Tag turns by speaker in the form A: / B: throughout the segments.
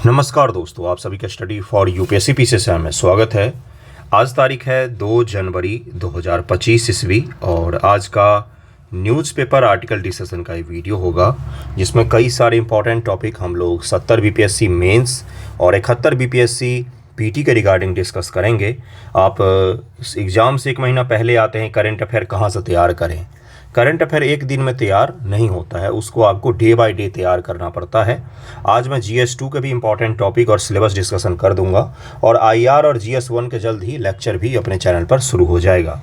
A: नमस्कार दोस्तों, आप सभी का स्टडी फॉर यूपीएससी पीसीएस में स्वागत है। आज तारीख है 2 जनवरी 2025 ईस्वी और आज का न्यूज़पेपर आर्टिकल डिस्कशन का ये वीडियो होगा जिसमें कई सारे इंपॉर्टेंट टॉपिक हम लोग 70 बीपीएससी मेंस और 71 बीपीएससी पीटी के रिगार्डिंग डिस्कस करेंगे। आप एग्ज़ाम से एक महीना पहले आते हैं, करंट अफेयर कहाँ से तैयार करें। करंट अफेयर एक दिन में तैयार नहीं होता है, उसको आपको डे बाय डे तैयार करना पड़ता है। आज मैं GS2 के भी इंपॉर्टेंट टॉपिक और सिलेबस डिस्कशन कर दूंगा और IR और GS1 के जल्द ही लेक्चर भी अपने चैनल पर शुरू हो जाएगा।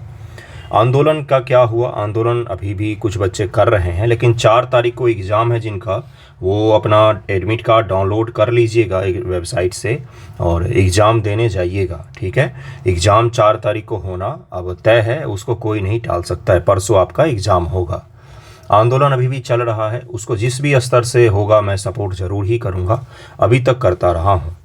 A: आंदोलन का क्या हुआ? आंदोलन अभी भी कुछ बच्चे कर रहे हैं, लेकिन 4 तारीख को एग्ज़ाम है जिनका, वो अपना एडमिट कार्ड डाउनलोड कर लीजिएगा एक वेबसाइट से और एग्ज़ाम देने जाइएगा। ठीक है, एग्ज़ाम 4 तारीख को होना अब तय है, उसको कोई नहीं टाल सकता है। परसों आपका एग्ज़ाम होगा। आंदोलन अभी भी चल रहा है, उसको जिस भी स्तर से होगा मैं सपोर्ट ज़रूर ही करूँगा, अभी तक करता रहा हूँ।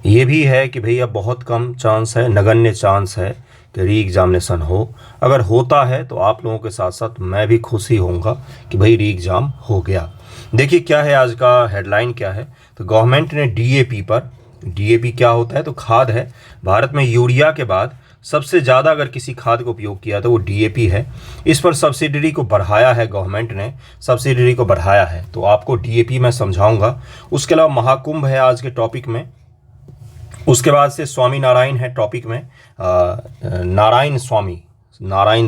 A: ये भी है कि भैया बहुत कम चांस है, नगण्य चांस है कि री एग्ज़ामिनेशन हो। अगर होता है तो आप लोगों के साथ साथ मैं भी खुश ही होऊंगा कि भाई री एग्ज़ाम हो गया। देखिए क्या है आज का हेडलाइन क्या है, तो गवर्नमेंट ने DAP पर, DAP क्या होता है तो खाद है। भारत में यूरिया के बाद सबसे ज़्यादा अगर किसी खाद का उपयोग किया तो वो DAP है। इस पर सब्सिडी को बढ़ाया है, गवर्नमेंट ने सब्सिडी को बढ़ाया है, तो आपको DAP मैं समझाऊंगा। उसके अलावा महाकुंभ है आज के टॉपिक में। उसके बाद से स्वामी नारायण है टॉपिक में, नारायण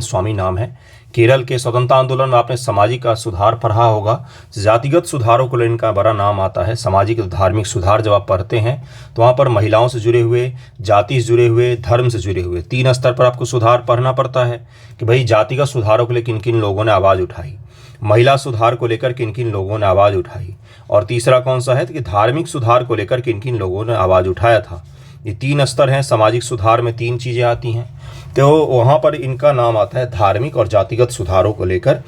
A: स्वामी नाम है। केरल के स्वतंत्रता आंदोलन में आपने सामाजिक सुधार पढ़ा होगा, जातिगत सुधारों को लेकर इनका बड़ा नाम आता है। सामाजिक धार्मिक सुधार जब आप पढ़ते हैं तो वहाँ पर महिलाओं से जुड़े हुए, जाति से जुड़े हुए, धर्म से जुड़े हुए 3 स्तर पर आपको सुधार पढ़ना पड़ता है कि भाई जातिगत सुधारों के लिए किन किन लोगों ने आवाज़ उठाई, महिला सुधार को लेकर किन किन लोगों ने आवाज़ उठाई, और तीसरा कौन सा है कि धार्मिक सुधार को लेकर किन किन लोगों ने आवाज़ उठाया था। ये 3 स्तर हैं। सामाजिक सुधार में 3 चीज़ें आती हैं, तो वहाँ पर इनका नाम आता है धार्मिक और जातिगत सुधारों को लेकर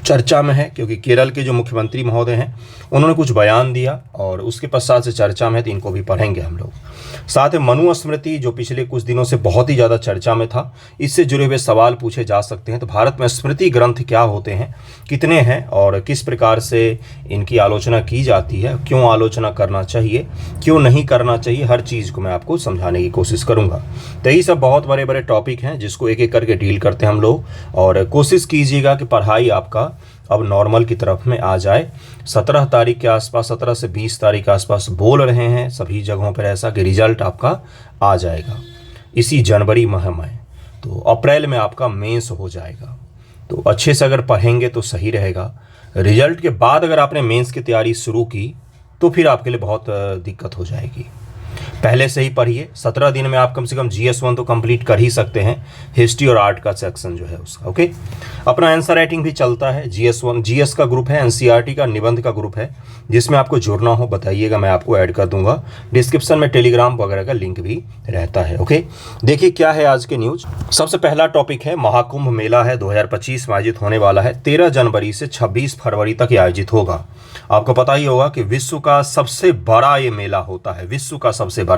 A: चर्चा में है, क्योंकि केरल के जो मुख्यमंत्री महोदय हैं उन्होंने कुछ बयान दिया और उसके पश्चात से चर्चा में है, तो इनको भी पढ़ेंगे हम लोग। साथ ही मनुस्मृति जो पिछले कुछ दिनों से बहुत ही ज़्यादा चर्चा में था, इससे जुड़े हुए सवाल पूछे जा सकते हैं। तो भारत में स्मृति ग्रंथ क्या होते हैं, कितने हैं और किस प्रकार से इनकी आलोचना की जाती है, क्यों आलोचना करना चाहिए, क्यों नहीं करना चाहिए, हर चीज़ को मैं आपको समझाने की कोशिश करूँगा। तो यही सब बहुत बड़े बड़े टॉपिक हैं जिसको एक एक करके डील करते हैं हम लोग, और कोशिश कीजिएगा कि पढ़ाई आपका अब नॉर्मल की तरफ में आ जाए। 17 तारीख के आसपास, 17 से 20 तारीख के आसपास बोल रहे हैं सभी जगहों पर ऐसा कि रिजल्ट आपका आ जाएगा इसी जनवरी माह में, तो अप्रैल में आपका मेंस हो जाएगा। तो अच्छे से अगर पढ़ेंगे तो सही रहेगा। रिजल्ट के बाद अगर आपने मेंस की तैयारी शुरू की तो फिर आपके लिए बहुत दिक्कत हो जाएगी। पहले से ही पढ़िए, 17 दिन में आप कम से कम GS1 तो कंप्लीट कर ही सकते हैं, हिस्ट्री और आर्ट का सेक्शन जो है उसका। ओके, अपना आंसर राइटिंग भी चलता है। GS1 GS का ग्रुप है, NCERT का निबंध का ग्रुप है, जिसमें आपको जुड़ना हो बताइएगा, मैं आपको ऐड कर दूंगा। डिस्क्रिप्शन में टेलीग्राम वगैरह का लिंक भी रहता है। ओके, देखिए क्या है आज के न्यूज़। सबसे पहला टॉपिक है महाकुंभ मेला है 2025 में आयोजित होने वाला है। 13 जनवरी से 26 फरवरी तक ये आयोजित होगा। आपको पता ही होगा कि विश्व का सबसे बड़ा ये मेला होता है, विश्व का सबसे बड़ा।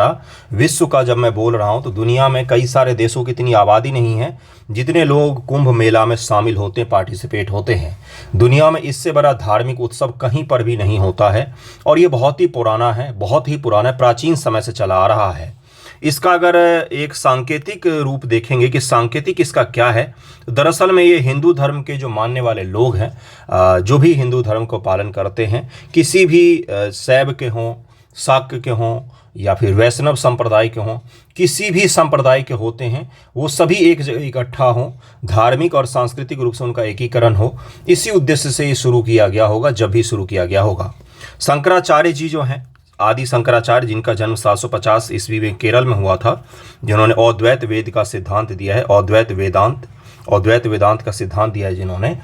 A: विश्व का जब मैं बोल रहा हूं तो दुनिया में कई सारे देशों की इतनी आबादी नहीं है जितने लोग कुंभ मेला में शामिल होते हैं, पार्टिसिपेट होते हैं। दुनिया में इससे बड़ा धार्मिक उत्सव कहीं पर भी नहीं होता है और ये बहुत ही पुराना है, बहुत ही पुराना, प्राचीन समय से चला आ रहा है। इसका अगर एक सांकेतिक रूप देखेंगे कि सांकेतिक इसका क्या है, तो दरअसल में ये हिंदू धर्म के जो मानने वाले लोग हैं, जो भी हिंदू धर्म को पालन करते हैं, किसी भी शैव के हों, शाक्य के हों या फिर वैष्णव संप्रदाय के हों, किसी भी संप्रदाय के होते हैं, वो सभी एक जगह इकट्ठा हों, धार्मिक और सांस्कृतिक रूप से उनका एकीकरण हो। इसी उद्देश्य से ये शुरू किया गया होगा, जब भी शुरू किया गया होगा। शंकराचार्य जी जो हैं, आदि शंकराचार्य, जिनका जन्म 750 ईस्वी में केरल में हुआ था, जिन्होंने अद्वैत वेद का सिद्धांत दिया है, अद्वैत वेदांत का सिद्धांत दिया है जिन्होंने,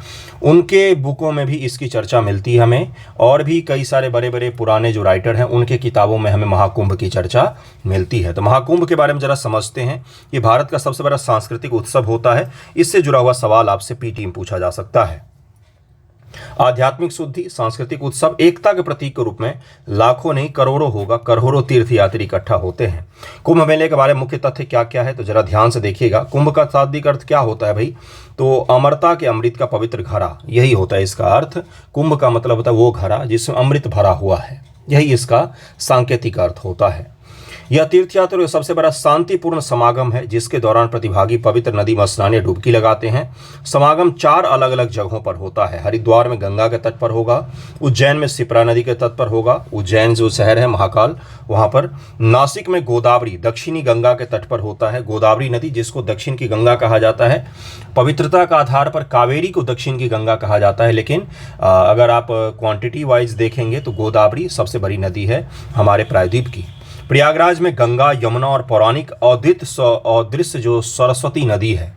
A: उनके बुकों में भी इसकी चर्चा मिलती है हमें। और भी कई सारे बड़े बड़े पुराने जो राइटर हैं उनके किताबों में हमें महाकुंभ की चर्चा मिलती है। तो महाकुंभ के बारे में जरा समझते हैं। ये भारत का सबसे बड़ा सांस्कृतिक उत्सव होता है। इससे जुड़ा हुआ सवाल आपसे पीटी में पूछा जा सकता है। आध्यात्मिक शुद्धि, सांस्कृतिक उत्सव, एकता के प्रतीक के रूप में लाखों नहीं करोड़ों होगा, करोड़ों तीर्थयात्री इकट्ठा होते हैं। कुंभ मेले के बारे में मुख्य तथ्य क्या क्या है, तो जरा ध्यान से देखिएगा। कुंभ का शाब्दिक अर्थ क्या होता है भाई, तो अमरता के अमृत का पवित्र घड़ा, यही होता है इसका अर्थ। कुंभ का मतलब होता है वो घड़ा जिसमें अमृत भरा हुआ है। यही इसका सांकेतिक अर्थ होता है। यह तीर्थ यात्रा का सबसे बड़ा शांतिपूर्ण समागम है, जिसके दौरान प्रतिभागी पवित्र नदी में स्नान या डुबकी लगाते हैं। समागम 4 अलग अलग जगहों पर होता है। हरिद्वार में गंगा के तट पर होगा, उज्जैन में शिप्रा नदी के तट पर होगा, उज्जैन जो शहर है महाकाल वहां पर। नासिक में गोदावरी दक्षिणी गंगा के तट पर होता है। गोदावरी नदी, जिसको दक्षिण की गंगा कहा जाता है, पवित्रता का आधार पर कावेरी को दक्षिण की गंगा कहा जाता है, लेकिन अगर आप क्वांटिटी वाइज देखेंगे तो गोदावरी सबसे बड़ी नदी है हमारे प्रायद्वीप की। प्रयागराज में गंगा, यमुना और पौराणिक अदृश्य जो सरस्वती नदी है,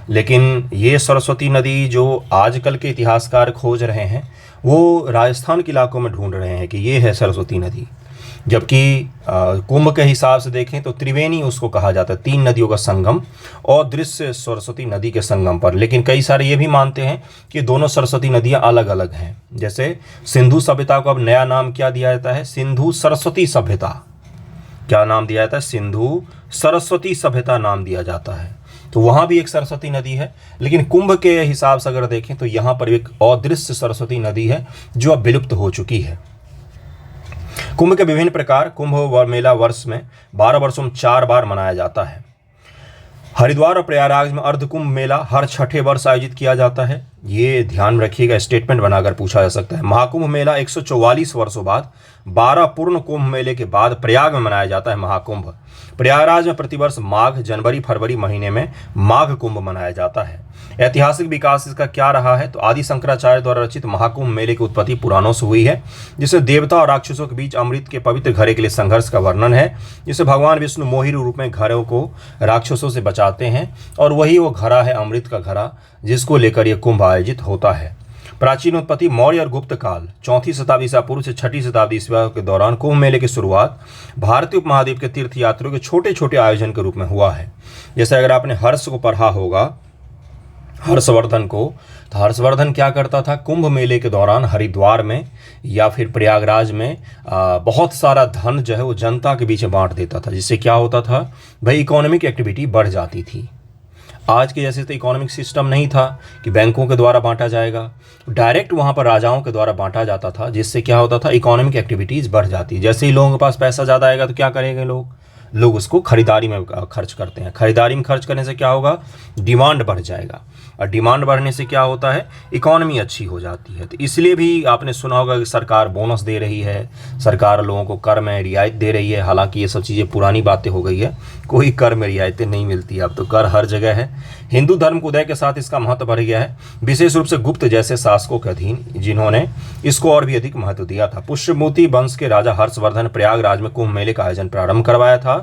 A: लेकिन ये सरस्वती नदी जो आजकल के इतिहासकार खोज रहे हैं वो राजस्थान के इलाकों में ढूंढ रहे हैं कि ये है सरस्वती नदी, जबकि कुंभ के हिसाब से देखें तो त्रिवेणी उसको कहा जाता है, 3 नदियों का संगम और दृश्य सरस्वती नदी के संगम पर। लेकिन कई सारे ये भी मानते हैं कि दोनों सरस्वती नदियां अलग अलग हैं। जैसे सिंधु सभ्यता को अब नया नाम क्या दिया जाता है, सिंधु सरस्वती सभ्यता। क्या नाम दिया जाता है? सिंधु सरस्वती सभ्यता नाम दिया जाता है। तो वहाँ भी एक सरस्वती नदी है, लेकिन कुंभ के हिसाब से अगर देखें तो यहाँ पर एक अदृश्य सरस्वती नदी है जो अब विलुप्त हो चुकी है। कुंभ के विभिन्न प्रकार। कुंभ मेला वर्ष में 12 वर्षों में 4 बार मनाया जाता है। हरिद्वार और प्रयागराज में अर्ध कुंभ मेला हर 6ठे वर्ष आयोजित किया जाता है। ये ध्यान रखिएगा, स्टेटमेंट बनाकर पूछा जा सकता है। महाकुंभ मेला 144 वर्षों बाद 12 पूर्ण कुंभ मेले के बाद प्रयाग में मनाया जाता है महाकुंभ। प्रयागराज में प्रतिवर्ष माघ, जनवरी, फरवरी महीने में माघ कुंभ मनाया जाता है। ऐतिहासिक विकास इसका क्या रहा है, तो आदि शंकराचार्य द्वारा रचित महाकुंभ मेले की उत्पत्ति पुराणों से हुई है, जिसमें देवता और राक्षसों के बीच अमृत के पवित्र घड़े के लिए संघर्ष का वर्णन है, जिसे भगवान विष्णु मोहिनी रूप में घड़ों को राक्षसों से बचाते हैं, और वही वो घड़ा है अमृत का घड़ा, जिसको लेकर यह कुंभ आयोजित होता है। प्राचीन उत्पत्ति मौर्य और गुप्त काल 4वीं शताब्दी ईसा पूर्व से 6ठी शताब्दी ईसा के दौरान कुंभ मेले की शुरुआत भारतीय उपमहाद्वीप के तीर्थ यात्रियों के छोटे छोटे आयोजन के रूप में हुआ है। जैसे अगर आपने हर्ष को पढ़ा होगा, हर्षवर्धन को, तो हर्षवर्धन क्या करता था, कुंभ मेले के दौरान हरिद्वार में या फिर प्रयागराज में बहुत सारा धन जो है वो जनता के बीच में बांट देता था, जिससे क्या होता था भाई, इकोनॉमिक एक्टिविटी बढ़ जाती थी। आज के जैसे तो इकोनॉमिक सिस्टम नहीं था कि बैंकों के द्वारा बांटा जाएगा, डायरेक्ट वहाँ पर राजाओं के द्वारा बांटा जाता था, जिससे क्या होता था, इकोनॉमिक एक्टिविटीज़ बढ़ जाती। जैसे ही लोगों के पास पैसा ज़्यादा आएगा तो क्या करेंगे लोग उसको खरीदारी में खर्च करते हैं। खरीदारी में खर्च करने से क्या होगा, डिमांड बढ़ जाएगा, और डिमांड बढ़ने से क्या होता है, इकोनॉमी अच्छी हो जाती है। तो इसलिए भी आपने सुना होगा कि सरकार बोनस दे रही है, सरकार लोगों को कर में रियायत दे रही है। हालांकि ये सब चीज़ें पुरानी बातें हो गई है, कोई कर में रियायतें नहीं मिलती, अब तो कर हर जगह है। हिंदू धर्म के उदय के साथ इसका महत्व बढ़ गया है, विशेष रूप से गुप्त जैसे शासकों के अधीन, जिन्होंने इसको और भी अधिक महत्व दिया था। पुष्यमूर्ति वंश के राजा हर्षवर्धन प्रयागराज में कुंभ मेले का आयोजन प्रारंभ करवाया था।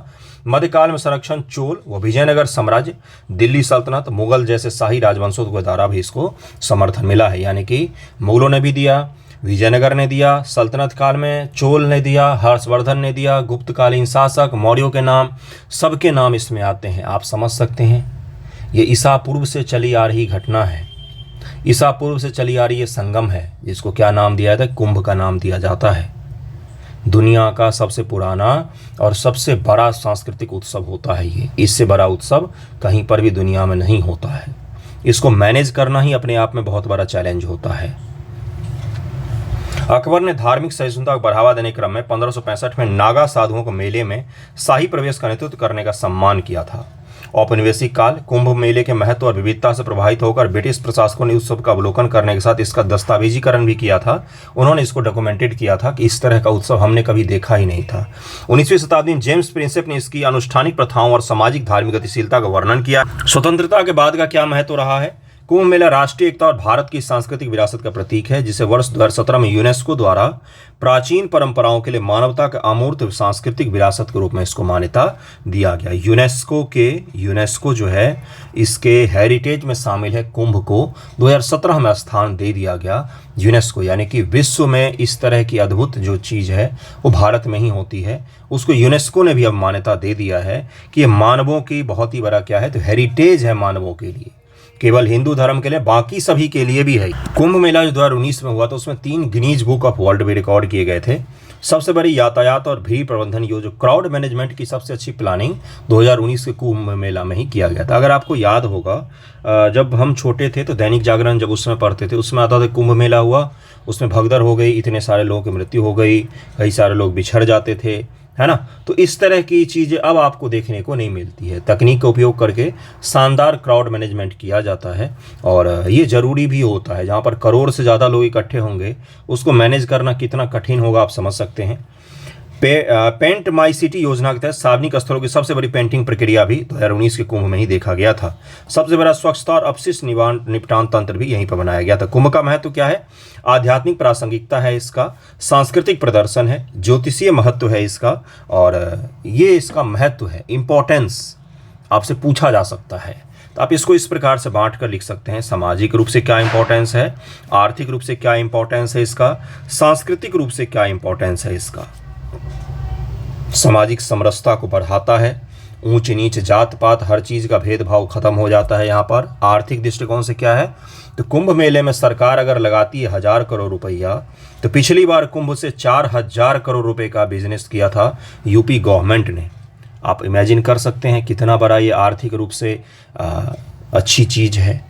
A: मध्यकाल में संरक्षण चोल व विजयनगर साम्राज्य, दिल्ली सल्तनत, मुगल जैसे शाही राजवंशों के द्वारा भी इसको समर्थन मिला है। यानी कि मुगलों ने भी दिया, विजयनगर ने दिया, सल्तनत काल में चोल ने दिया, हर्षवर्धन ने दिया, गुप्तकालीन शासक, मौर्यों के नाम, सबके नाम इसमें आते हैं। आप समझ सकते हैं, ये ईसा पूर्व से चली आ रही घटना है, ईसा पूर्व से चली आ रही ये संगम है, जिसको क्या नाम दिया जाता है, कुंभ का नाम दिया जाता है। दुनिया का सबसे पुराना और सबसे बड़ा सांस्कृतिक उत्सव होता है ये। इससे बड़ा उत्सव कहीं पर भी दुनिया में नहीं होता है। इसको मैनेज करना ही अपने आप में बहुत बड़ा चैलेंज होता है। अकबर ने धार्मिक सहिष्णुता को बढ़ावा देने के क्रम में 1565 में नागा साधुओं को मेले में शाही प्रवेश का नेतृत्व करने का सम्मान किया था। औपनिवेशिक काल, कुंभ मेले के महत्व और विविधता से प्रभावित होकर ब्रिटिश प्रशासकों ने उत्सव का अवलोकन करने के साथ इसका दस्तावेजीकरण भी किया था। उन्होंने इसको डॉक्यूमेंटेड किया था कि इस तरह का उत्सव हमने कभी देखा ही नहीं था। 19वीं शताब्दी में जेम्स प्रिंसेप ने इसकी अनुष्ठानिक प्रथाओं और सामाजिक धार्मिक गतिशीलता का वर्णन किया। स्वतंत्रता के बाद का क्या महत्व रहा है, कुंभ मेला राष्ट्रीय एकता और भारत की सांस्कृतिक विरासत का प्रतीक है, जिसे वर्ष 2017 में यूनेस्को द्वारा प्राचीन परंपराओं के लिए मानवता के अमूर्त सांस्कृतिक विरासत के रूप में इसको मान्यता दिया गया। यूनेस्को जो है इसके हेरिटेज में शामिल है। कुंभ को 2017 में स्थान दे दिया गया यूनेस्को, यानी कि विश्व में इस तरह की अद्भुत जो चीज़ है वो भारत में ही होती है। उसको यूनेस्को ने भी अब मान्यता दे दिया है कि ये मानवों की बहुत ही बड़ा क्या है, तो हेरिटेज है मानवों के लिए, केवल हिंदू धर्म के लिए, बाकी सभी के लिए भी है। कुंभ मेला जो 2019 में हुआ था उसमें 3 गिनीज बुक ऑफ वर्ल्ड में रिकॉर्ड किए गए थे। सबसे बड़ी यातायात और भीड़ प्रबंधन योजना, क्राउड मैनेजमेंट की सबसे अच्छी प्लानिंग 2019 के कुंभ मेला में ही किया गया था। अगर आपको याद होगा, जब हम छोटे थे तो दैनिक जागरण जब उस समय पढ़ते थे, उसमें आता था कुंभ मेला हुआ, उसमें भगदड़ हो गई, इतने सारे लोगों की मृत्यु हो गई, कई सारे लोग बिछड़ जाते थे, है ना। तो इस तरह की चीज़ें अब आपको देखने को नहीं मिलती है। तकनीक का उपयोग करके शानदार क्राउड मैनेजमेंट किया जाता है और ये ज़रूरी भी होता है। जहाँ पर करोड़ से ज़्यादा लोग इकट्ठे होंगे, उसको मैनेज करना कितना कठिन होगा आप समझ सकते हैं। पेंट माई सिटी योजना के तहत सार्वजनिक स्थलों की सबसे बड़ी पेंटिंग प्रक्रिया भी 2019 के कुंभ में ही देखा गया था। सबसे बड़ा स्वच्छता और अपशिष्ट निपटान तंत्र भी यहीं पर बनाया गया था। कुंभ का महत्व क्या है? आध्यात्मिक प्रासंगिकता है इसका, सांस्कृतिक प्रदर्शन है, ज्योतिषीय महत्व है इसका, और ये इसका महत्व है, इम्पोर्टेंस आपसे पूछा जा सकता है। तो आप इसको इस प्रकार से बांट कर लिख सकते हैं। सामाजिक रूप से क्या इंपॉर्टेंस है, आर्थिक रूप से क्या इंपॉर्टेंस है इसका, सांस्कृतिक रूप से क्या इंपॉर्टेंस है इसका। सामाजिक समरसता को बढ़ाता है, ऊंच नीच जात पात हर चीज़ का भेदभाव खत्म हो जाता है यहाँ पर। आर्थिक दृष्टिकोण से क्या है, तो कुंभ मेले में सरकार अगर लगाती है 1000 करोड़ रुपया, तो पिछली बार कुंभ से 4000 करोड़ रुपए का बिजनेस किया था यूपी गवर्नमेंट ने। आप इमेजिन कर सकते हैं कितना बड़ा ये आर्थिक रूप से अच्छी चीज़ है।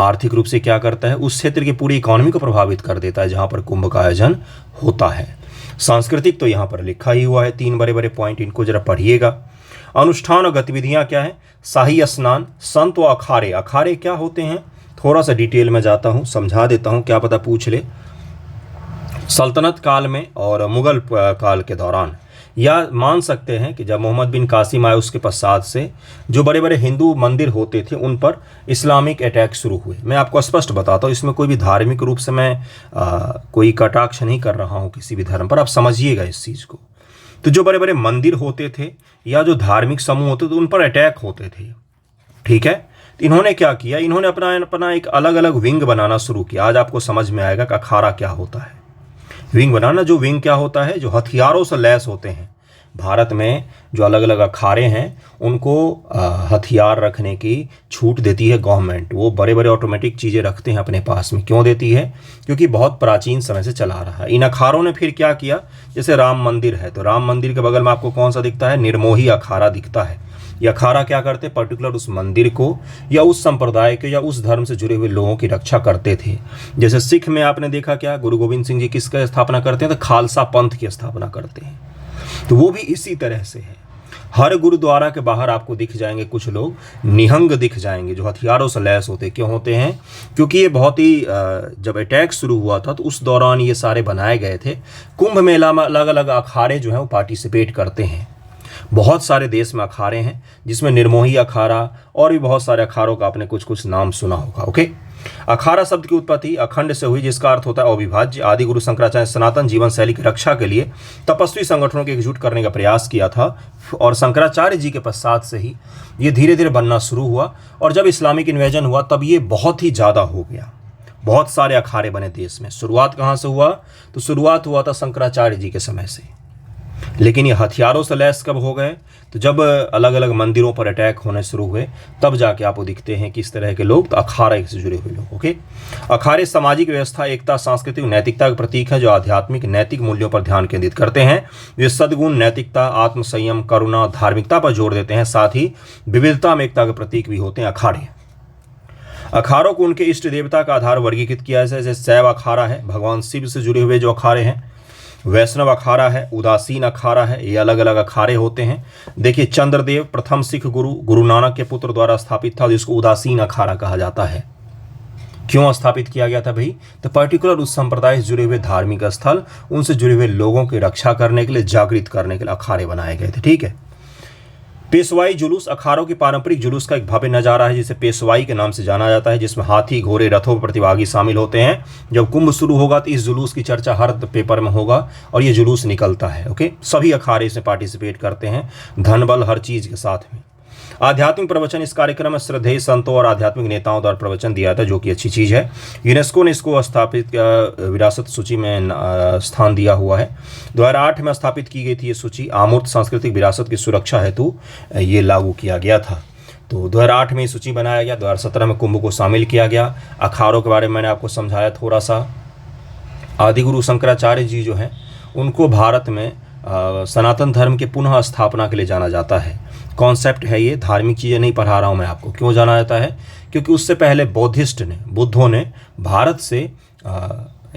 A: आर्थिक रूप से क्या करता है, उस क्षेत्र की पूरी इकोनॉमी को प्रभावित कर देता है जहाँ पर कुंभ का आयोजन होता है। सांस्कृतिक तो यहाँ पर लिखा ही हुआ है, 3 बड़े बड़े पॉइंट, इनको जरा पढ़िएगा। अनुष्ठान और गतिविधियाँ क्या है, शाही स्नान, संत व अखाड़े। अखाड़े क्या होते हैं, थोड़ा सा डिटेल में जाता हूँ, समझा देता हूँ, क्या पता पूछ ले। सल्तनत काल में और मुगल काल के दौरान, या मान सकते हैं कि जब मोहम्मद बिन कासिम आए उसके पश्चात से जो बड़े बड़े हिंदू मंदिर होते थे उन पर इस्लामिक अटैक शुरू हुए। मैं आपको स्पष्ट बताता हूँ, इसमें कोई भी धार्मिक रूप से मैं कोई कटाक्ष नहीं कर रहा हूँ किसी भी धर्म पर, आप समझिएगा इस चीज़ को। तो जो बड़े बड़े मंदिर होते थे या जो धार्मिक समूह होते थे उन पर अटैक होते थे, ठीक है। तो इन्होंने क्या किया, इन्होंने अपना एक अलग अलग विंग बनाना शुरू किया। आज आपको समझ में आएगा कि अखाड़ा क्या होता है, विंग बनाना। जो विंग क्या होता है, जो हथियारों से लैस होते हैं। भारत में जो अलग अलग अखाड़े हैं उनको हथियार रखने की छूट देती है गवर्नमेंट। वो बड़े बड़े ऑटोमेटिक चीज़ें रखते हैं अपने पास में। क्यों देती है, क्योंकि बहुत प्राचीन समय से चला रहा है। इन अखाड़ों ने फिर क्या किया, जैसे राम मंदिर है तो राम मंदिर के बगल में आपको कौन सा दिखता है, निर्मोही अखाड़ा दिखता है। ये अखाड़ा क्या करते, पर्टिकुलर उस मंदिर को या उस संप्रदाय के या उस धर्म से जुड़े हुए लोगों की रक्षा करते थे। जैसे सिख में आपने देखा क्या, गुरु गोविंद सिंह जी किसका स्थापना करते हैं, तो खालसा पंथ की स्थापना करते हैं। तो वो भी इसी तरह से है। हर गुरुद्वारा के बाहर आपको दिख जाएंगे कुछ लोग निहंग दिख जाएंगे जो हथियारों से लैस होते। क्यों होते हैं, क्योंकि ये बहुत ही जब अटैक शुरू हुआ था तो उस दौरान ये सारे बनाए गए थे। कुंभ मेला में अलग अलग अखाड़े जो हैं वो पार्टिसिपेट करते हैं। बहुत सारे देश में अखाड़े हैं जिसमें निर्मोही अखाड़ा और भी बहुत सारे अखाड़ों का आपने कुछ कुछ नाम सुना होगा। ओके, अखाड़ा शब्द की उत्पत्ति अखंड से हुई, जिसका अर्थ होता है अविभाज्य। आदि गुरु शंकराचार्य सनातन जीवन शैली की रक्षा के लिए तपस्वी संगठनों के एकजुट करने का प्रयास किया था और शंकराचार्य जी के पश्चात से ही ये धीरे धीरे बनना शुरू हुआ। और जब इस्लामिक इन्वेजन हुआ तब ये बहुत ही ज़्यादा हो गया, बहुत सारे अखाड़े बने देश में। शुरुआत कहाँ से हुआ, तो शुरुआत हुआ था शंकराचार्य जी के समय से। लेकिन ये हथियारों से लैस कब हो गए, तो जब अलग अलग मंदिरों पर अटैक होने शुरू हुए तब जाके आपको दिखते हैं कि इस तरह के लोग, तो अखाड़े से जुड़े हुए लोग। ओके, अखाड़े सामाजिक व्यवस्था, एकता, सांस्कृतिक नैतिकता के प्रतीक है जो आध्यात्मिक नैतिक मूल्यों पर ध्यान केंद्रित करते हैं। वे सद्गुण, नैतिकता, आत्मसंयम, करुणा, धार्मिकता पर जोर देते हैं। साथ ही विविधता में एकता के प्रतीक भी होते हैं अखाड़े। अखाड़ों को उनके इष्ट देवता का आधार वर्गीकृत किया है। जैसे शैव अखाड़ा है, भगवान शिव से जुड़े हुए जो अखाड़े हैं। वैष्णव अखाड़ा है, उदासीन अखाड़ा है, ये अलग अलग अखाड़े होते हैं। देखिए, चंद्रदेव प्रथम सिख गुरु नानक के पुत्र द्वारा स्थापित था, जिसको उदासीन अखाड़ा कहा जाता है। क्यों स्थापित किया गया था भाई, तो पर्टिकुलर उस संप्रदाय से जुड़े हुए धार्मिक स्थल, उनसे जुड़े हुए लोगों की रक्षा करने के लिए, जागृत करने के लिए अखाड़े बनाए गए थे। ठीक है। पेशवाई जुलूस अखाड़ों की पारंपरिक जुलूस का एक भव्य नजारा है जिसे पेशवाई के नाम से जाना जाता है, जिसमें हाथी, घोड़े, रथों पर प्रतिभागी शामिल होते हैं। जब कुंभ शुरू होगा तो इस जुलूस की चर्चा हर पेपर में होगा और ये जुलूस निकलता है। ओके, सभी अखाड़े इसमें पार्टिसिपेट करते हैं, धन बल हर चीज़ के साथ में। आध्यात्मिक प्रवचन, इस कार्यक्रम में श्रद्धेय संतों और आध्यात्मिक नेताओं द्वारा प्रवचन दिया था, जो कि अच्छी चीज़ है। यूनेस्को ने इसको स्थापित विरासत सूची में स्थान दिया हुआ है। 2008 में स्थापित की गई थी ये सूची। अमूर्त सांस्कृतिक विरासत की सुरक्षा हेतु ये लागू किया गया था। तो 2008 में ये सूची बनाया गया, 2017 में कुंभ को शामिल किया गया। अखाड़ों के बारे में मैंने आपको समझाया थोड़ा सा। आदिगुरु शंकराचार्य जी जो हैं उनको भारत में सनातन धर्म के पुनः स्थापना के लिए जाना जाता है। कॉन्सेप्ट है ये, धार्मिक चीज़ें नहीं पढ़ा रहा हूँ मैं आपको। क्यों जाना जाता है? क्योंकि उससे पहले बुद्धों ने भारत से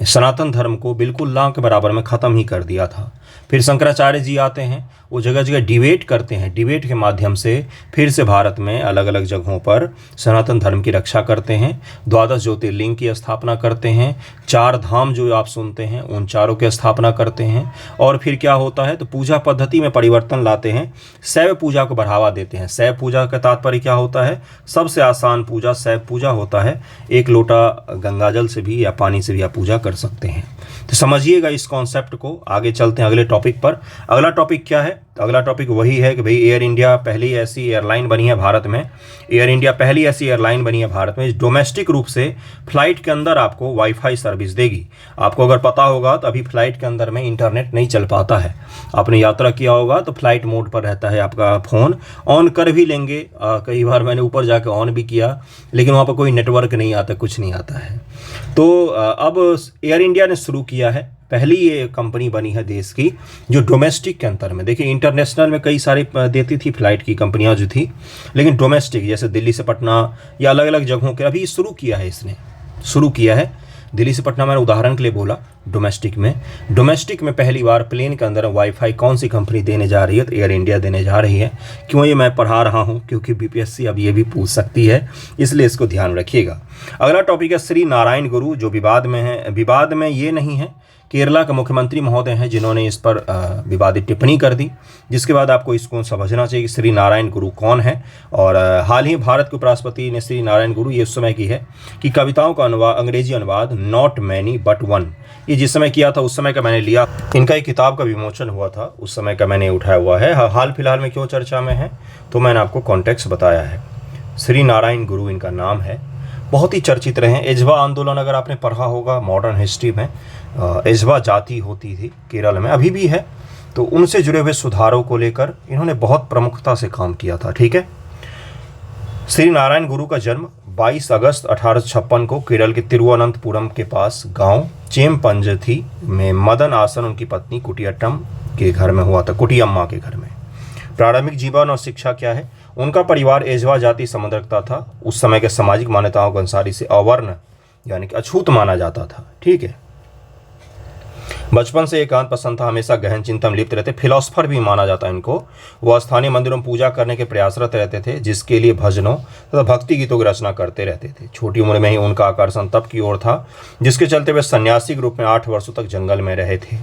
A: सनातन धर्म को बिल्कुल ना के बराबर में ख़त्म ही कर दिया था। फिर शंकराचार्य जी आते हैं, वो जगह जगह डिबेट करते हैं, डिबेट के माध्यम से फिर से भारत में अलग अलग जगहों पर सनातन धर्म की रक्षा करते हैं। 12 ज्योतिर्लिंग की स्थापना करते हैं, 4 धाम जो आप सुनते हैं उन चारों की स्थापना करते हैं। और फिर क्या होता है, तो पूजा पद्धति में परिवर्तन लाते हैं, शैव पूजा को बढ़ावा देते हैं। शैव पूजा का तात्पर्य क्या होता है? सबसे आसान पूजा शैव पूजा होता है। 1 लोटा गंगाजल से भी या पानी से भी आप पूजा कर सकते हैं। तो समझिएगा इस कॉन्सेप्ट को। आगे चलते हैं अगले टॉपिक पर। अगला टॉपिक क्या है? अगला टॉपिक वही है कि भाई एयर इंडिया पहली ऐसी एयरलाइन बनी है भारत में, एयर इंडिया पहली ऐसी एयरलाइन बनी है भारत में डोमेस्टिक रूप से फ्लाइट के अंदर आपको वाईफाई सर्विस देगी। आपको अगर पता होगा तो अभी फ्लाइट के अंदर में इंटरनेट नहीं चल पाता है। आपने यात्रा किया होगा तो फ्लाइट मोड पर रहता है आपका फ़ोन, ऑन कर भी लेंगे, कई बार मैंने ऊपर जाकर ऑन भी किया, लेकिन वहाँ पर कोई नेटवर्क नहीं आता, कुछ नहीं आता है। तो अब एयर इंडिया ने शुरू किया है, पहली ये कंपनी बनी है देश की जो डोमेस्टिक के अंतर में, देखिए इंटरनेशनल में कई सारी देती थी फ्लाइट की कंपनियां जो थी, लेकिन डोमेस्टिक जैसे दिल्ली से पटना या अलग अलग जगहों के अभी शुरू किया है, इसने शुरू किया है। दिल्ली से पटना मैंने उदाहरण के लिए बोला। डोमेस्टिक में पहली बार प्लेन के अंदर वाईफाई कौन सी कंपनी देने जा रही है? तो एयर इंडिया देने जा रही है। क्यों ये मैं पढ़ा रहा हूँ? क्योंकि बीपीएससी अब ये भी पूछ सकती है, इसलिए इसको ध्यान रखिएगा। अगला टॉपिक है श्री नारायण गुरु, जो विवाद में है। विवाद में ये नहीं है, केरला के मुख्यमंत्री महोदय हैं जिन्होंने इस पर विवादित टिप्पणी कर दी, जिसके बाद आपको इसको समझना चाहिए कि श्री नारायण गुरु कौन है। और हाल ही भारत के उपराष्ट्रपति ने श्री नारायण गुरु, ये उस समय की है कि कविताओं का अनुवाद, अंग्रेजी अनुवाद नॉट मैनी बट वन, ये जिस समय किया था उस समय का मैंने लिया। इनका एक किताब का विमोचन हुआ था, उस समय का मैंने उठाया हुआ है। हाल फिलहाल में क्यों चर्चा में है तो मैंने आपको कॉन्टेक्स्ट बताया है। श्री नारायण गुरु इनका नाम है, बहुत ही चर्चित रहे। एजवा आंदोलन अगर आपने पढ़ा होगा मॉडर्न हिस्ट्री में, एजवा जाति होती थी केरल में, अभी भी है, तो उनसे जुड़े हुए सुधारों को लेकर इन्होंने बहुत प्रमुखता से काम किया था। ठीक है। श्री नारायण गुरु का जन्म 22 अगस्त 1856 को केरल के तिरुवनंतपुरम के पास गांव चेमपंजथी में मदन आसन उनकी पत्नी कुटियट्टम के घर में हुआ था, कुटियम्मा के घर में। प्रारंभिक जीवन और शिक्षा क्या है? उनका परिवार एजवा जाति संबंध रखता था। उस समय के सामाजिक मान्यताओं के अनुसार इसे अवर्ण यानी कि अछूत माना जाता था। ठीक है। बचपन से एकांत पसंद था, हमेशा गहन चिंतन में लिप्त रहते, फिलोसफर भी माना जाता है इनको। वह स्थानीय मंदिरों में पूजा करने के प्रयासरत रहते थे, जिसके लिए भजनों तथा भक्ति गीतों की रचना करते रहते थे। छोटी उम्र में ही उनका आकर्षण तप की ओर था, जिसके चलते वे सन्यासी के रूप में 8 वर्षों तक जंगल में रहे थे।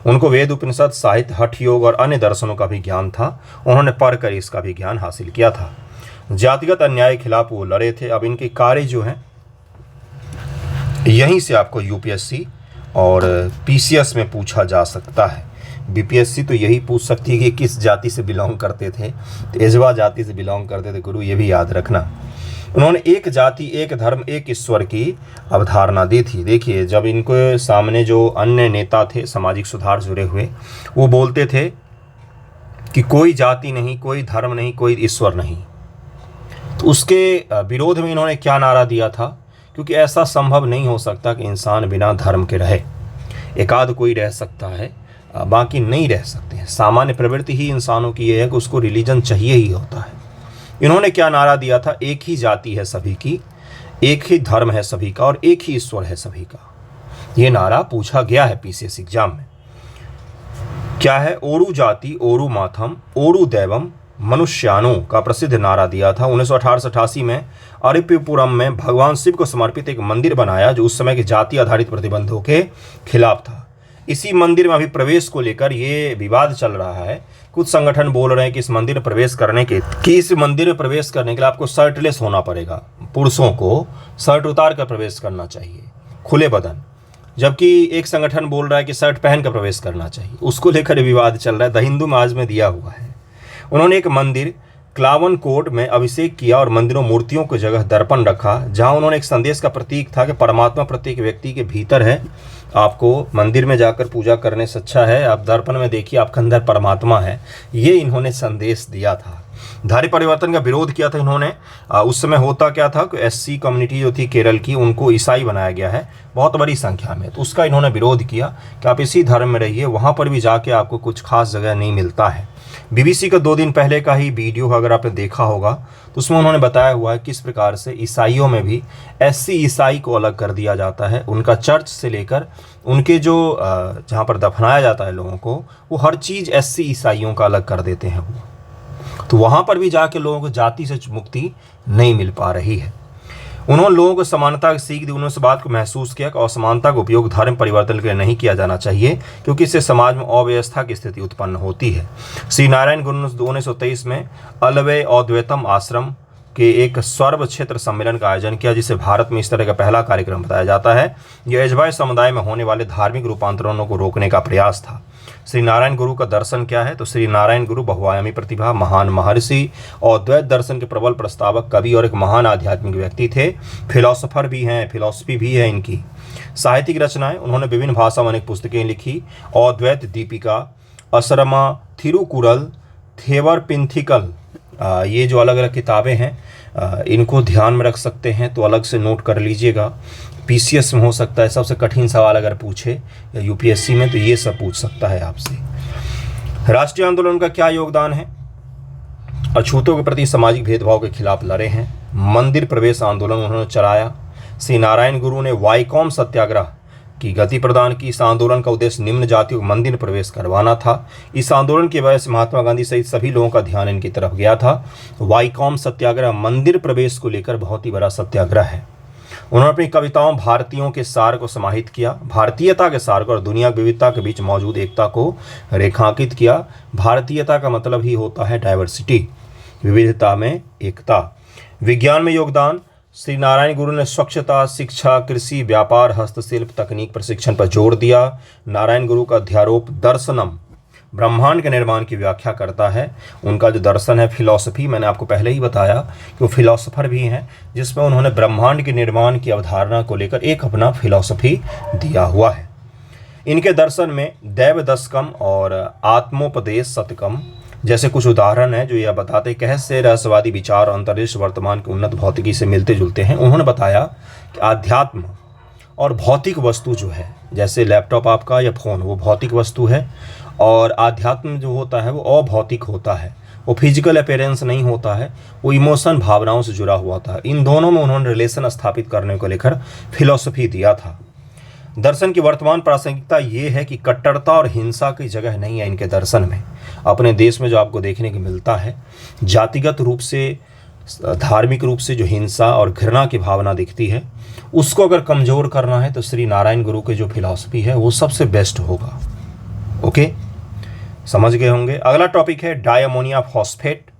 A: उनको वेद, उपनिषद, साहित्य, हठ योग और अन्य दर्शनों का भी ज्ञान था। उन्होंने पढ़कर इसका भी ज्ञान हासिल किया था। जातिगत अन्याय के खिलाफ वो लड़े थे। अब इनके कार्य जो हैं यहीं से आपको यूपीएससी और पीसीएस में पूछा जा सकता है। बीपीएससी तो यही पूछ सकती है कि किस जाति से बिलोंग करते थे, तो एजवा जाति से बिलोंग करते थे गुरु, ये भी याद रखना। उन्होंने एक जाति, एक धर्म, एक ईश्वर की अवधारणा दी थी। देखिए, जब इनके सामने जो अन्य नेता थे सामाजिक सुधार जुड़े हुए, वो बोलते थे कि कोई जाति नहीं, कोई धर्म नहीं, कोई ईश्वर नहीं, तो उसके विरोध में इन्होंने क्या नारा दिया था? क्योंकि ऐसा संभव नहीं हो सकता कि इंसान बिना धर्म के रहे। एकाध कोई रह सकता है, बाकी नहीं रह सकते हैं। सामान्य प्रवृत्ति ही इंसानों की ये है कि उसको रिलीजन चाहिए ही होता है। इन्होंने क्या नारा दिया था? एक ही जाति है सभी की, एक ही धर्म है सभी का और एक ही ईश्वर है सभी का। ये नारा पूछा गया है पीसीएस एग्जाम में। क्या है? ओरू जाति, ओरू माथम, ओरू दैवम, मनुष्याणु का प्रसिद्ध नारा दिया था। 1988 में अरिप्पुरम में भगवान शिव को समर्पित एक मंदिर बनाया, जो उस समय के जाति आधारित प्रतिबंधों के खिलाफ था। इसी मंदिर में अभी प्रवेश को लेकर ये विवाद चल रहा है। कुछ संगठन बोल रहे हैं कि इस मंदिर में प्रवेश करने के लिए आपको शर्टलेस होना पड़ेगा, पुरुषों को शर्ट उतार कर प्रवेश करना चाहिए, खुले बदन। जबकि एक संगठन बोल रहा है कि शर्ट पहन कर प्रवेश करना चाहिए। उसको लेकर विवाद चल रहा है। द हिंदू में आज में दिया हुआ है। उन्होंने एक मंदिर क्लावन कोट में अभिषेक किया और मंदिरों मूर्तियों की जगह दर्पण रखा, जहां उन्होंने एक संदेश का प्रतीक था कि परमात्मा प्रत्येक व्यक्ति के भीतर है। आपको मंदिर में जाकर पूजा करने से अच्छा है आप दर्पण में देखिए आपके अंदर परमात्मा है। ये इन्होंने संदेश दिया था। धार्य परिवर्तन का विरोध किया था इन्होंने। उस समय होता क्या था कि एससी कम्युनिटी जो थी केरल की, उनको ईसाई बनाया गया है बहुत बड़ी संख्या में, तो उसका इन्होंने विरोध किया कि आप इसी धर्म में रहिए, वहाँ पर भी जाके आपको कुछ खास जगह नहीं मिलता है। बीबीसी का 2 दिन पहले का ही वीडियो अगर आपने देखा होगा तो उसमें उन्होंने बताया हुआ है किस प्रकार से ईसाइयों में भी एससी ईसाई को अलग कर दिया जाता है। उनका चर्च से लेकर उनके जो जहाँ पर दफनाया जाता है लोगों को, वो हर चीज़ एससी ईसाइयों का अलग कर देते हैं वो। तो वहाँ पर भी जाके लोगों को जाति से मुक्ति नहीं मिल पा रही है। उन्होंने लोगों को समानता की सीख दी। उन्होंने इस बात को महसूस किया कि असमानता का उपयोग धर्म परिवर्तन के लिए नहीं किया जाना चाहिए, क्योंकि इससे समाज में अव्यवस्था की स्थिति उत्पन्न होती है। श्री नारायण गुरु ने 1923 में अलवे अद्वैतम आश्रम के एक सर्व क्षेत्र सम्मेलन का आयोजन किया, जिसे भारत में इस तरह का पहला कार्यक्रम बताया जाता है। यह अजवाय समुदाय में होने वाले धार्मिक रूपांतरणों को रोकने का प्रयास था। श्री नारायण गुरु का दर्शन क्या है? तो श्री नारायण गुरु बहुआयामी प्रतिभा, महान महर्षि और द्वैत दर्शन के प्रबल प्रस्तावक, कवि और एक महान आध्यात्मिक व्यक्ति थे। फिलोसोफर भी हैं, फिलॉसफी भी है इनकी। साहित्यिक रचनाएं, उन्होंने विभिन्न भाषा में अनेक पुस्तकें लिखी। अद्वैत दीपिका, असरमा थिरुकुरल, थेवर पिंथिकल, ये जो अलग अलग किताबें हैं इनको ध्यान में रख सकते हैं, तो अलग से नोट कर लीजिएगा। पीसीएस में हो सकता है सबसे कठिन सवाल अगर पूछे, या यूपीएससी में, तो ये सब पूछ सकता है आपसे। राष्ट्रीय आंदोलन का क्या योगदान है? अछूतों के प्रति सामाजिक भेदभाव के खिलाफ लड़े हैं। मंदिर प्रवेश आंदोलन उन्होंने चलाया। श्री नारायण गुरु ने वाईकॉम सत्याग्रह की गति प्रदान की। इस आंदोलन का उद्देश्य निम्न जातियों को मंदिर प्रवेश करवाना था। इस आंदोलन की वजह से महात्मा गांधी सहित सभी लोगों का ध्यान इनकी तरफ गया था। वाईकॉम सत्याग्रह मंदिर प्रवेश को लेकर बहुत ही बड़ा सत्याग्रह है। उन्होंने अपनी कविताओं भारतीयों के सार को समाहित किया, भारतीयता के सार को और दुनिया विविधता के बीच मौजूद एकता को रेखांकित किया। भारतीयता का मतलब ही होता है डाइवर्सिटी, विविधता में एकता। विज्ञान में योगदान, श्री नारायण गुरु ने स्वच्छता, शिक्षा, कृषि, व्यापार, हस्तशिल्प, तकनीक प्रशिक्षण पर जोर दिया। नारायण गुरु का अध्यारोप दर्शनम ब्रह्मांड के निर्माण की व्याख्या करता है। उनका जो दर्शन है फिलॉसफी, मैंने आपको पहले ही बताया कि वो फिलॉसफर भी हैं, जिसमें उन्होंने ब्रह्मांड के निर्माण की अवधारणा को लेकर एक अपना फिलॉसफी दिया हुआ है। इनके दर्शन में दैवदशकम और आत्मोपदेश शतकम जैसे कुछ उदाहरण हैं जो यह बताते कैसे रहस्यवादी विचार और अंतरिक्ष वर्तमान की उन्नत भौतिकी से मिलते जुलते हैं। उन्होंने बताया कि आध्यात्म और भौतिक वस्तु जो है, जैसे लैपटॉप आपका या फ़ोन, वो भौतिक वस्तु है, और आध्यात्म जो होता है वो अभौतिक होता है। वो फिजिकल अपीयरेंस नहीं होता है, वो इमोशन, भावनाओं से जुड़ा हुआ था। इन दोनों में उन्होंने रिलेशन स्थापित करने को लेकर फिलॉसफी दिया था। दर्शन की वर्तमान प्रासंगिकता ये है कि कट्टरता और हिंसा की जगह नहीं है इनके दर्शन में। अपने देश में जो आपको देखने को मिलता है, जातिगत रूप से, धार्मिक रूप से जो हिंसा और घृणा की भावना दिखती है, उसको अगर कमज़ोर करना है तो श्री नारायण गुरु की जो फिलॉसफी है वो सबसे बेस्ट होगा। ओके, समझ गए होंगे। अगला टॉपिक है डायमोनिया फॉस्फेट।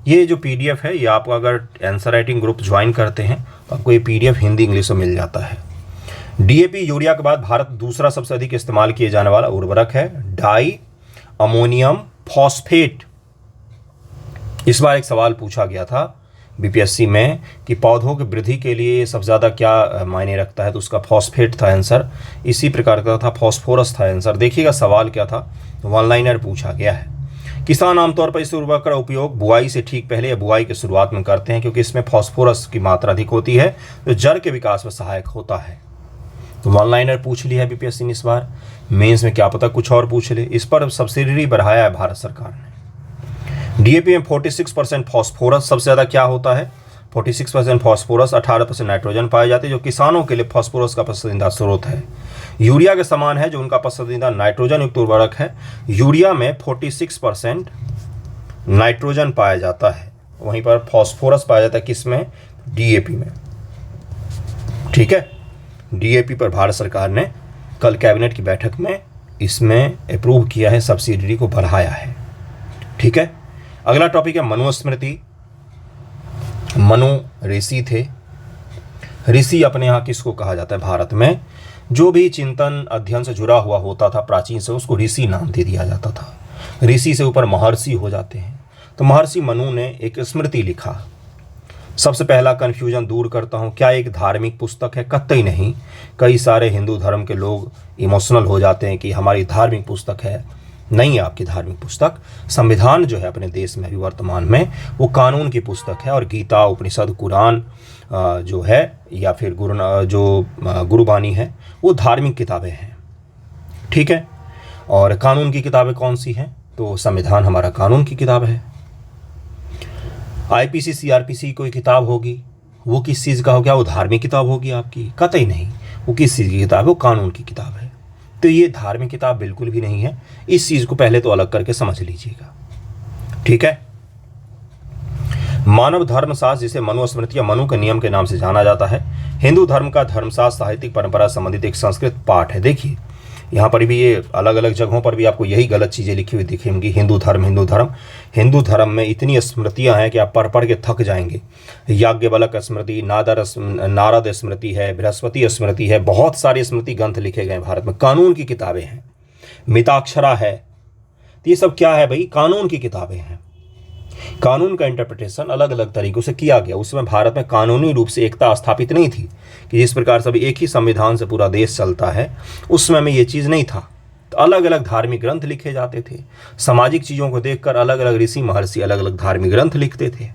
A: ये जो पीडीएफ है, ये आपको अगर आंसर राइटिंग ग्रुप ज्वाइन करते हैं तो आपको ये पीडीएफ हिंदी इंग्लिश में मिल जाता है। डीएपी यूरिया के बाद भारत दूसरा सबसे अधिक इस्तेमाल किए जाने वाला उर्वरक है डाई अमोनियम फॉस्फेट। इस बार एक सवाल पूछा गया था बीपीएससी में कि पौधों की वृद्धि के लिए सबसे ज़्यादा क्या मायने रखता है, तो उसका फॉस्फेट था आंसर। इसी प्रकार का था, फॉस्फोरस था आंसर। देखिएगा सवाल क्या था, वन लाइनर पूछा गया है। किसान आमतौर पर इस उर्वरक का उपयोग बुआई से ठीक पहले या बुआई की शुरुआत में करते हैं, क्योंकि इसमें फॉस्फोरस की मात्रा अधिक होती है, जो जड़ के विकास में सहायक होता है। तो वन लाइनर पूछ लिया है बीपीएससी ने इस बार। मेंस में क्या पता कुछ और पूछ ले। इस पर सब्सिडी बढ़ाया है भारत सरकार ने। डीएपी में 46% फॉस्फोरस सबसे ज़्यादा क्या होता है, 46% फॉस्फोरस, 18% नाइट्रोजन पाए जाते हैं, जो किसानों के लिए फॉस्फोरस का पसंदीदा स्रोत है। यूरिया के समान है जो उनका पसंदीदा नाइट्रोजन युक्त उर्वरक है। यूरिया में 46% नाइट्रोजन पाया जाता है, वहीं पर फॉस्फोरस पाया जाता है किसमें, डीएपी में। ठीक है, डीएपी पर भारत सरकार ने कल कैबिनेट की बैठक में इसमें अप्रूव किया है, सब्सिडी को बढ़ाया है। ठीक है, अगला टॉपिक है मनुस्मृति। मनु ऋषि थे। ऋषि अपने यहाँ किसको कहा जाता है, भारत में जो भी चिंतन अध्ययन से जुड़ा हुआ होता था प्राचीन से, उसको ऋषि नाम दे दिया जाता था। ऋषि से ऊपर महर्षि हो जाते हैं। तो महर्षि मनु ने एक स्मृति लिखा। सबसे पहला कन्फ्यूजन दूर करता हूँ, क्या एक धार्मिक पुस्तक है? कतई नहीं। कई सारे हिंदू धर्म के लोग इमोशनल हो जाते हैं कि हमारी धार्मिक पुस्तक है, नहीं है आपकी धार्मिक पुस्तक। संविधान जो है अपने देश में अभी वर्तमान में वो कानून की पुस्तक है, और गीता, उपनिषद, कुरान जो है या फिर गुरुबानी है वो धार्मिक किताबें हैं। ठीक है, और कानून की किताबें कौन सी हैं? तो संविधान हमारा कानून की किताब है। आईपीसी सीआरपीसी कोई किताब होगी, वो किस चीज़ का हो गया? वो धार्मिक किताब होगी आपकी? कतई नहीं। वो किस चीज़ की किताब है? वो कानून की किताब है। तो ये धार्मिक किताब बिल्कुल भी नहीं है। इस चीज़ को पहले तो अलग करके समझ लीजिएगा। ठीक है। मानव धर्मशास्त्र, जिसे मनुस्मृति या मनु के नियम के नाम से जाना जाता है, हिंदू धर्म का धर्मशास्त्र साहित्यिक परंपरा संबंधित एक संस्कृत पाठ है। देखिए यहाँ पर भी ये अलग अलग जगहों पर भी आपको यही गलत चीज़ें लिखी हुई दिखेंगी। हिंदू धर्म, हिंदू धर्म, हिंदू धर्म में इतनी स्मृतियाँ हैं कि आप पढ़ पढ़ के थक जाएंगे। याज्ञवल्क्य स्मृति, नारद स्मृति है, बृहस्पति स्मृति है, बहुत सारे स्मृति ग्रंथ लिखे गए भारत में। कानून की किताबें हैं, मिताक्षरा है। तो ये सब क्या है भाई? कानून की किताबें हैं। कानून का इंटरप्रिटेशन अलग अलग तरीकों से किया गया। उस समय भारत में कानूनी रूप से एकता स्थापित नहीं थी कि जिस प्रकार से अभी एक ही संविधान से पूरा देश चलता है, उस समय में ये चीज़ नहीं था। तो अलग अलग धार्मिक ग्रंथ लिखे जाते थे। सामाजिक चीज़ों को देखकर अलग अलग ऋषि महर्षि अलग अलग धार्मिक ग्रंथ लिखते थे।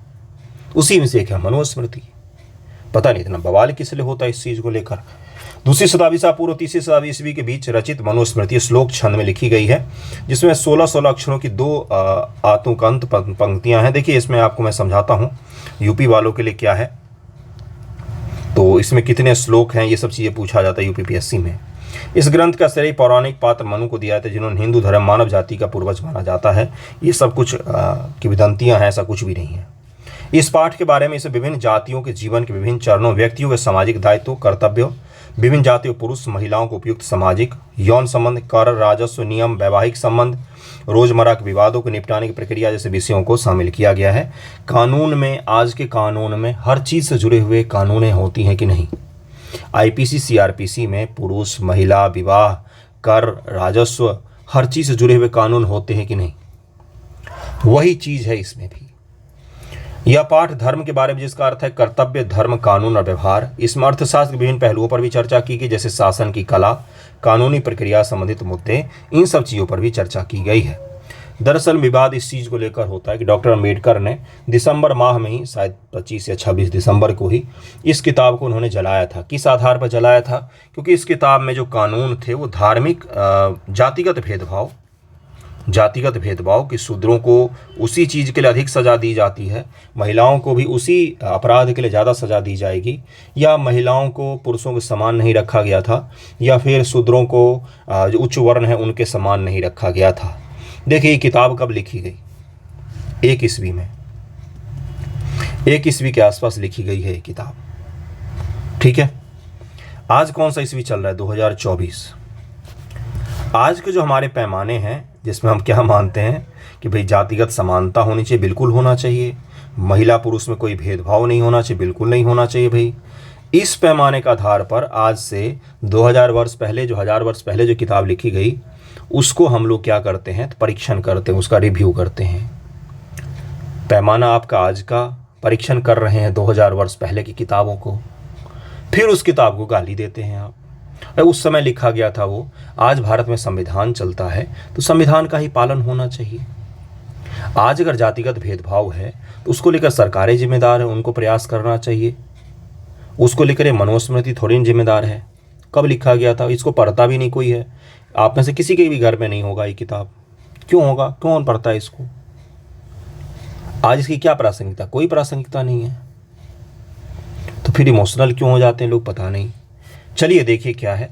A: उसी में से एक है मनुस्मृति। पता नहीं इतना बवाल किस लिए होता है इस चीज़ को लेकर। दूसरी शताब्दी से पूर्व तीसरी शताब्दी ईस्वी के बीच रचित मनुस्मृति श्लोक छंद में लिखी गई है, जिसमें 16 अक्षरों की 2 आतुकांत पंक्तियां हैं। देखिए इसमें आपको मैं समझाता हूँ यूपी वालों के लिए क्या है। तो इसमें कितने श्लोक हैं, ये सब चीज़ें पूछा जाता है यूपीपीएससी में। इस ग्रंथ का श्रेय पौराणिक पात्र मनु को दिया था, जिन्होंने हिंदू धर्म मानव जाति का पूर्वज माना जाता है। ये सब कुछ किंवदंतियाँ हैं, ऐसा कुछ भी नहीं है। इस पाठ के बारे में इसे विभिन्न जातियों के जीवन के विभिन्न चरणों, व्यक्तियों के सामाजिक दायित्व, कर्तव्यों, विभिन्न जातियों पुरुष महिलाओं को उपयुक्त सामाजिक यौन संबंध, कर, राजस्व, नियम, वैवाहिक संबंध, रोजमर्रा के विवादों को निपटाने की प्रक्रिया जैसे विषयों को शामिल किया गया है। कानून में, आज के कानून में हर चीज़ से जुड़े हुए कानूनें होती हैं कि नहीं? आईपीसी सीआरपीसी में पुरुष महिला, विवाह, कर, राजस्व, हर चीज़ से जुड़े हुए कानून होते हैं कि नहीं? वही चीज़ है इसमें भी। यह पाठ धर्म के बारे में, जिसका अर्थ है कर्तव्य, धर्म, कानून और व्यवहार। इसमें अर्थशास्त्र के विभिन्न पहलुओं पर भी चर्चा की गई, जैसे शासन की कला, कानूनी प्रक्रिया संबंधित मुद्दे, इन सब चीज़ों पर भी चर्चा की गई है। दरअसल विवाद इस चीज़ को लेकर होता है कि डॉक्टर अम्बेडकर ने दिसंबर माह में ही, शायद 25 या 26 दिसंबर को ही, इस किताब को उन्होंने जलाया था। किस आधार पर जलाया था? क्योंकि इस किताब में जो कानून थे वो धार्मिक जातिगत भेदभाव कि शूद्रों को उसी चीज़ के लिए अधिक सज़ा दी जाती है, महिलाओं को भी उसी अपराध के लिए ज़्यादा सज़ा दी जाएगी, या महिलाओं को पुरुषों के समान नहीं रखा गया था, या फिर शूद्रों को जो उच्च वर्ण है उनके समान नहीं रखा गया था। देखिए ये किताब कब लिखी गई? 1 ईस्वी में, 1 ईस्वी के आसपास लिखी गई है ये किताब। ठीक है, आज कौन सा ईस्वी चल रहा है? 2024। आज के जो हमारे पैमाने हैं, जिसमें हम क्या मानते हैं कि भाई जातिगत समानता होनी चाहिए, बिल्कुल होना चाहिए। महिला पुरुष में कोई भेदभाव नहीं होना चाहिए, बिल्कुल नहीं होना चाहिए भाई। इस पैमाने का आधार पर आज से 2000 वर्ष पहले, जो 1000 वर्ष पहले जो किताब लिखी गई, उसको हम लोग क्या करते हैं? तो परीक्षण करते हैं, उसका रिव्यू करते हैं। पैमाना आपका आज का, परीक्षण कर रहे हैं 2000 वर्ष पहले की किताबों को, फिर उस किताब को गाली देते हैं आप। उस समय लिखा गया था वो। आज भारत में संविधान चलता है तो संविधान का ही पालन होना चाहिए। आज अगर जातिगत भेदभाव है तो उसको लेकर सरकारें जिम्मेदार है, उनको प्रयास करना चाहिए। उसको लेकर ये मनुस्मृति थोड़ी जिम्मेदार है। कब लिखा गया था? इसको पढ़ता भी नहीं कोई है। आप में से किसी के भी घर में नहीं होगा ये किताब। क्यों होगा? कौन पढ़ता है इसको? आज इसकी क्या प्रासंगिकता? कोई प्रासंगिकता नहीं है। तो फिर इमोशनल क्यों हो जाते हैं लोग, पता नहीं। चलिए देखिए क्या है।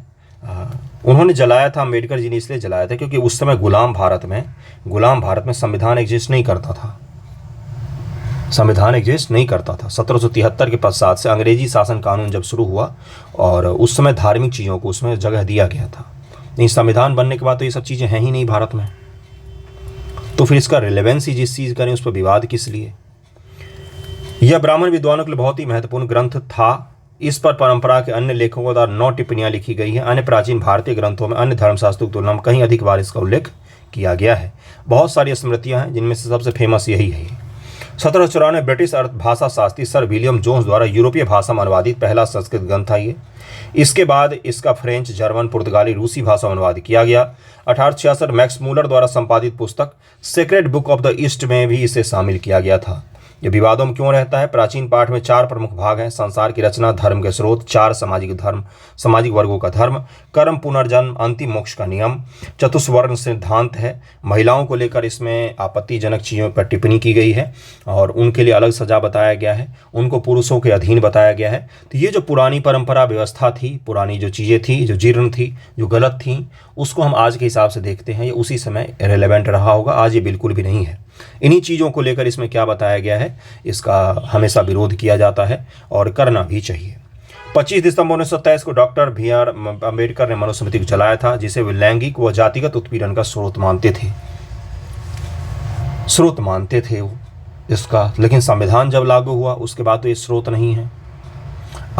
A: उन्होंने जलाया था, अम्बेडकर जी ने इसलिए जलाया था क्योंकि उस समय गुलाम भारत में संविधान एग्जिस्ट नहीं करता था। संविधान एग्जिस्ट नहीं करता था। 1773 के पश्चात से अंग्रेजी शासन कानून जब शुरू हुआ और उस समय धार्मिक चीज़ों को उसमें जगह दिया गया था। नहीं, संविधान बनने के बाद तो ये सब चीज़ें हैं ही नहीं भारत में। तो फिर इसका रिलेवेंस ही जिस चीज़ का नहीं, उस पर विवाद किस लिए? यह ब्राह्मण विद्वानों के लिए बहुत ही महत्वपूर्ण ग्रंथ था। इस पर परंपरा के अन्य लेखकों द्वारा 9 टिप्पणियां लिखी गई हैं। अन्य प्राचीन भारतीय ग्रंथों में अन्य धर्मशास्त्रों की तुलना में कहीं अधिक बार इसका उल्लेख किया गया है। बहुत सारी स्मृतियां हैं, जिनमें से सबसे फेमस यही है। 1794 ब्रिटिश भाषा शास्त्री सर विलियम जोन्स द्वारा यूरोपीय भाषा में अनुवादित पहला संस्कृत ग्रंथ था ये। इसके बाद इसका फ्रेंच, जर्मन, पुर्तगाली, रूसी भाषा में अनुवाद किया गया। 1866 मैक्स मूलर द्वारा संपादित पुस्तक sacred book of the east में भी इसे शामिल किया गया था। ये विवादों में क्यों रहता है? प्राचीन पाठ में 4 प्रमुख भाग हैं: संसार की रचना, धर्म के स्रोत, 4 सामाजिक वर्गों का धर्म, कर्म, पुनर्जन्म, अंतिम मोक्ष का नियम, चतुष्वर्ण सिद्धांत है। महिलाओं को लेकर इसमें आपत्तिजनक चीज़ों पर टिप्पणी की गई है और उनके लिए अलग सजा बताया गया है, उनको पुरुषों के अधीन बताया गया है। तो ये जो पुरानी परंपरा व्यवस्था थी, पुरानी जो चीज़ें थी, जो जीर्ण थी, जो गलत थी, उसको हम आज के हिसाब से देखते हैं, ये उसी समय रेलेवेंट रहा होगा। आज ये बिल्कुल भी नहीं है। इन्हीं चीज़ों को लेकर इसमें क्या बताया गया है, इसका हमेशा विरोध किया जाता है और करना भी चाहिए। 25 दिसंबर 1927 को डॉक्टर BR अम्बेडकर ने मनुस्मृति को चलाया था, जिसे वे लैंगिक व जातिगत उत्पीड़न का स्रोत मानते थे वो इसका। लेकिन संविधान जब लागू हुआ उसके बाद तो ये स्रोत नहीं है।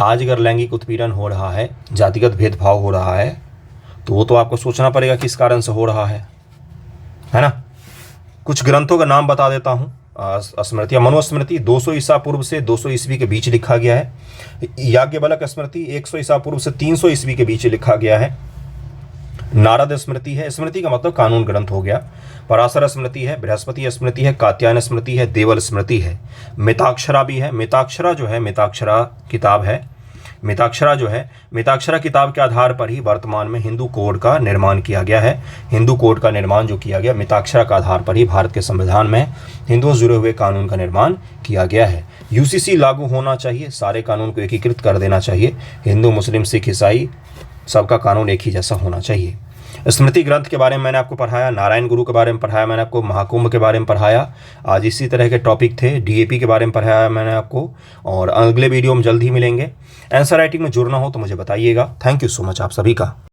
A: आज अगर लैंगिक उत्पीड़न हो रहा है, जातिगत भेदभाव हो रहा है, तो वो तो आपको सोचना पड़ेगा किस कारण से हो रहा है ना। कुछ ग्रंथों का नाम बता देता हूँ। स्मृति या मनुस्मृति 200 ईसा पूर्व से 200 ईस्वी के बीच लिखा गया है। याज्ञवल्क्य स्मृति 100 ईसा पूर्व से 300 ईस्वी के बीच लिखा गया है। नारद स्मृति है, स्मृति का मतलब कानून ग्रंथ हो गया। पराशर स्मृति है, बृहस्पति स्मृति है, कात्यायन स्मृति है, देवल स्मृति है, मिताक्षरा भी है। मिताक्षरा किताब है। मिताक्षरा किताब के आधार पर ही वर्तमान में हिंदू कोड का निर्माण किया गया है। हिंदू कोड का निर्माण जो किया गया मिताक्षरा के आधार पर ही भारत के संविधान में हिंदुओं से जुड़े हुए कानून का निर्माण किया गया है। UCC लागू होना चाहिए, सारे कानून को एकीकृत कर देना चाहिए। हिंदू, मुस्लिम, सिख, ईसाई सबका कानून एक ही जैसा होना चाहिए। स्मृति ग्रंथ के बारे में मैंने आपको पढ़ाया, नारायण गुरु के बारे में पढ़ाया मैंने आपको, महाकुंभ के बारे में पढ़ाया। आज इसी तरह के टॉपिक थे। DAP के बारे में पढ़ाया मैंने आपको और अगले वीडियो में जल्द ही मिलेंगे। आंसर राइटिंग में जुड़ना हो तो मुझे बताइएगा। थैंक यू सो मच आप सभी का।